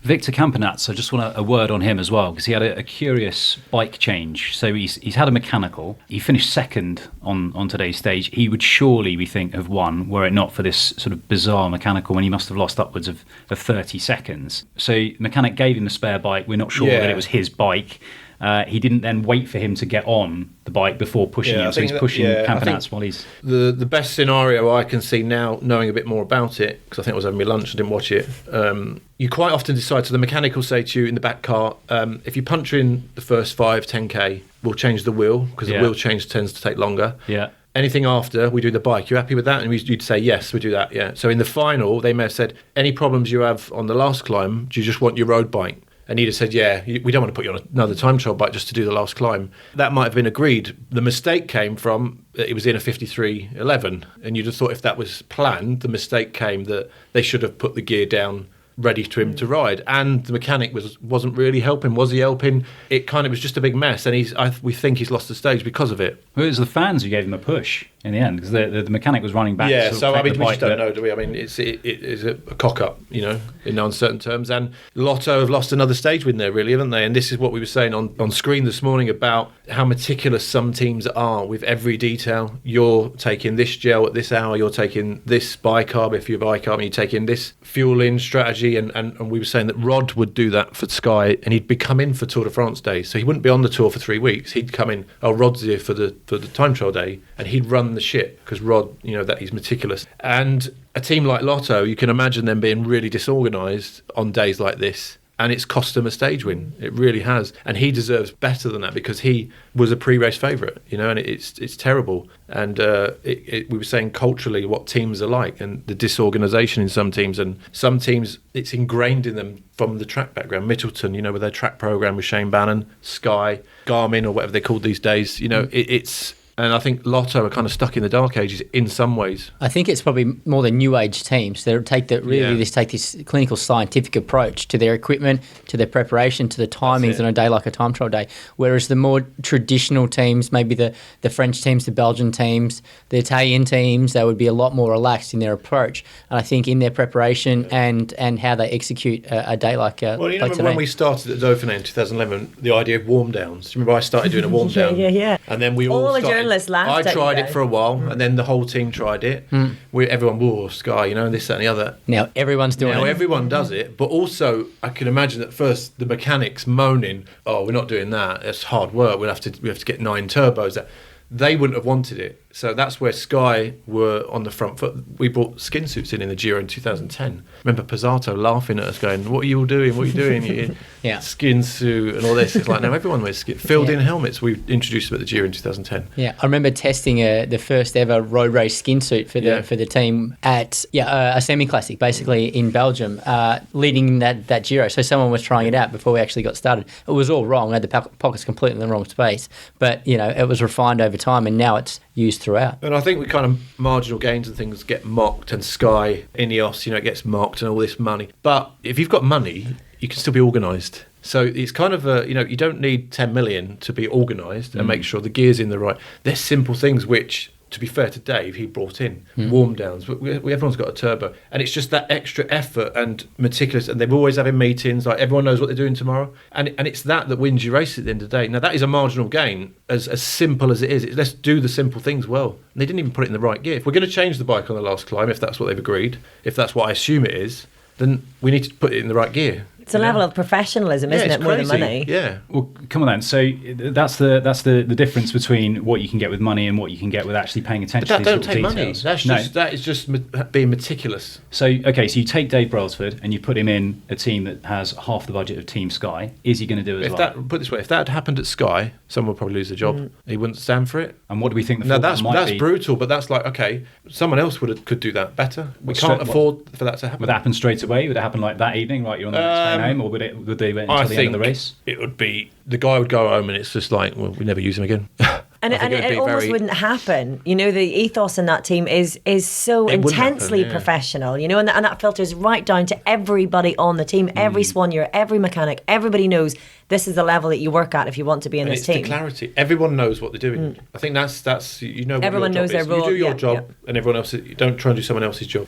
Victor Campenaerts, I just want a word on him as well, because he had a curious bike change. So he's had a mechanical. He finished second on today's stage. He would surely, we think, have won were it not for this sort of bizarre mechanical when he must have lost upwards of 30 seconds. So mechanic gave him the spare bike. We're not sure that it was his bike. He didn't then wait for him to get on the bike before pushing him. So he's pushing Campenaerts while he's... The best scenario I can see now, knowing a bit more about it, because I think I was having my lunch and didn't watch it, you quite often decide, so the mechanic will say to you in the back car, if you punch in the first 5-10k, we'll change the wheel, because the wheel change tends to take longer. Yeah. Anything after, we do the bike. You happy with that? And you'd say, yes, we do that, yeah. So in the final, they may have said, any problems you have on the last climb, do you just want your road bike? And he'd have said, yeah, we don't want to put you on another time trial bike just to do the last climb. That might have been agreed. The mistake came from, it was in a 53.11. And you'd have thought if that was planned, the mistake came that they should have put the gear down ready to him to ride. And the mechanic wasn't really helping. Was he helping? It kind of was just a big mess. And we think he's lost the stage because of it. Well, it was the fans who gave him a push in the end, because the mechanic was running back. Yeah, to so I mean, we just don't know, do we? I mean, it is a cock-up, you know, in uncertain terms. And Lotto have lost another stage win there, really, haven't they? And this is what we were saying on screen this morning about how meticulous some teams are with every detail. You're taking this gel at this hour, you're taking this bicarb if you're bicarb, and you're taking this fuel-in strategy. And we were saying that Rod would do that for Sky, and he'd be come in for Tour de France days. So he wouldn't be on the tour for 3 weeks. He'd come in, Rod's here for the time trial day, and he'd run the ship, because Rod, you know, that he's meticulous. And a team like Lotto, you can imagine them being really disorganised on days like this, and it's cost him a stage win. It really has. And he deserves better than that, because he was a pre-race favourite, you know, and it's terrible. And we were saying culturally what teams are like, and the disorganisation in some teams, and some teams it's ingrained in them from the track background. Middleton, you know, with their track programme with Shane Bannon, Sky, Garmin, or whatever they're called these days, you know, it's... And I think Lotto are kind of stuck in the dark ages in some ways. I think it's probably more the new age teams that take this clinical scientific approach to their equipment, to their preparation, to the timings on a day like a time trial day. Whereas the more traditional teams, maybe the French teams, the Belgian teams, the Italian teams, they would be a lot more relaxed in their approach. And I think in their preparation and how they execute a day like today. When we started at Dauphiné in 2011, the idea of warm downs. Do you remember I started doing a warm down? Yeah. And then we all started. I tried it for a while, and then the whole team tried it. Everyone wore Sky, you know, and this, that, and the other. Now everyone's doing it. Now everyone does it, but also I can imagine at first the mechanics moaning, "Oh, we're not doing that. It's hard work. We have to get 9 turbos." They wouldn't have wanted it. So that's where Sky were on the front foot. We brought skin suits in the Giro in 2010. Remember Pizzato laughing at us going, what are you all doing? What are you doing? Skin suit and all this. It's like, no, everyone wears filled-in helmets. We introduced them at the Giro in 2010. Yeah, I remember testing the first ever road race skin suit for the team at a semi-classic, basically in Belgium, leading that Giro. So someone was trying it out before we actually got started. It was all wrong. I had the pockets completely in the wrong space. But, you know, it was refined over time, and now it's used throughout. And I think we kind of marginal gains and things get mocked, and Sky, Ineos, you know, it gets mocked and all this money. But if you've got money, you can still be organised. So it's kind of you don't need 10 million to be organised and make sure the gear's in the right. There's simple things which, to be fair to Dave, he brought in warm downs. Everyone's got a turbo, and it's just that extra effort and meticulous. And they're always having meetings, like everyone knows what they're doing tomorrow, and it's that wins your race at the end of the day. Now that is a marginal gain, as simple as it is. Let's do the simple things well. And they didn't even put it in the right gear. If we're going to change the bike on the last climb, if that's what they've agreed, if that's what I assume it is, then we need to put it in the right gear. It's a level of professionalism, isn't it, more than money? Yeah. Well, come on then. So that's the difference between what you can get with money and what you can get with actually paying attention to these don't take details. Money. That is just being meticulous. So you take Dave Brailsford and you put him in a team that has half the budget of Team Sky. Is he going to do as well? Put it this way, if that had happened at Sky, someone would probably lose their job. He wouldn't stand for it. And what do we think the that's might be? brutal, but that's like, okay, someone else could do that better. We can't afford for that to happen. Would that happen straight away? Would it happen like that evening, right? You're on the train home, or would they wait until the end of the race? It would be the guy would go home and it's just like, well, we never use him again. And it almost wouldn't happen. You know, the ethos in that team is so intensely professional, you know, and that filters right down to everybody on the team, every soigneur, every mechanic, everybody knows this is the level that you work at if you want to be in this team. It's the clarity. Everyone knows what they're doing. I think that's you know what everyone knows their role. You do your job, and everyone else. You don't try and do someone else's job.